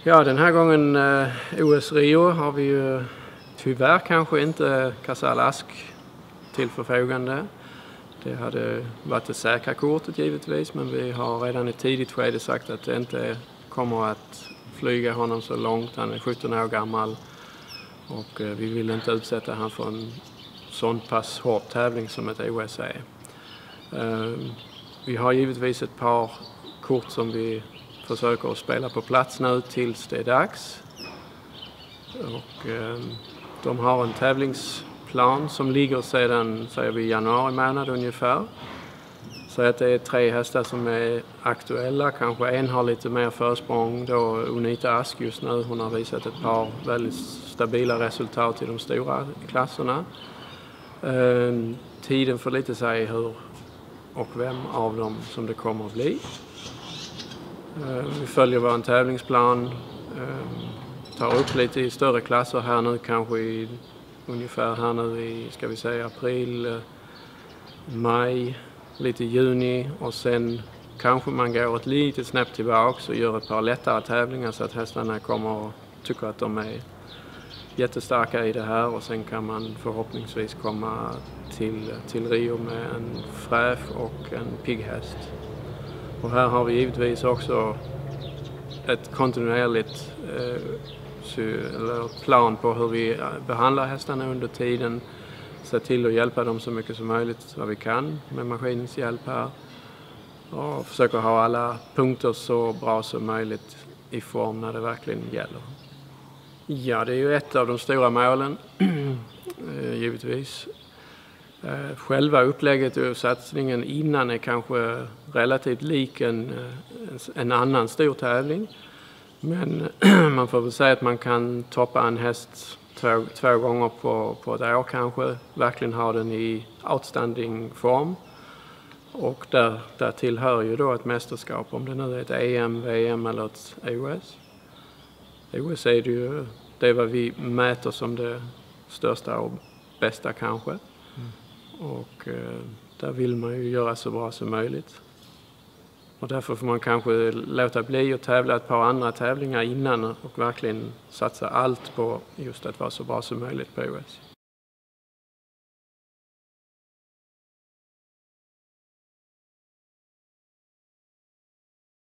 Ja, den här gången OS Rio har vi ju tyvärr kanske inte Casall Ask till förfogande. Det hade varit det säkra kortet givetvis, men vi har redan i tidigt skede sagt att det inte kommer att flyga honom så långt. Han är 17 år gammal och vi vill inte utsätta han för en sån pass hård tävling som ett OS är. Vi har givetvis ett par kort som vi försöker att spela på plats nu tills det är dags. Och de har en tävlingsplan som ligger sedan, säger vi, januari månad ungefär. Så att det är 3 hästar som är aktuella. Kanske en har lite mer försprång då, Unita Ask just nu. Hon har visat ett par väldigt stabila resultat i de stora klasserna. Tiden får lite säga hur och vem av dem som det kommer att bli. Vi följer vår tävlingsplan, tar upp lite i större klasser här nu, kanske i ungefär här nu i, ska vi säga, april, maj, lite juni, och sen kanske man går ett litet snäpp tillbaka och gör ett par lättare tävlingar så att hästarna kommer och tycker att de är jättestarka i det här, och sen kan man förhoppningsvis komma till Rio med en fräsch och en pigg häst. Och här har vi givetvis också ett kontinuerligt plan på hur vi behandlar hästarna under tiden. Se till att hjälpa dem så mycket som möjligt vad vi kan med maskinens hjälp här. Och försöka ha alla punkter så bra som möjligt i form när det verkligen gäller. Ja, det är ju ett av de stora målen, givetvis. Själva upplägget och satsningen innan är kanske relativt lik en annan stor tävling. Men man får väl säga att man kan toppa en häst två gånger på ett år kanske. Verkligen ha den i outstanding form. Och där tillhör ju då ett mästerskap, om det nu är ett EM, VM eller ett OS. OS är det ju, det är vad vi mäter som det största och bästa kanske. Och där vill man ju göra så bra som möjligt. Och därför får man kanske låta bli att tävla ett par andra tävlingar innan och verkligen satsa allt på just att vara så bra som möjligt på OS.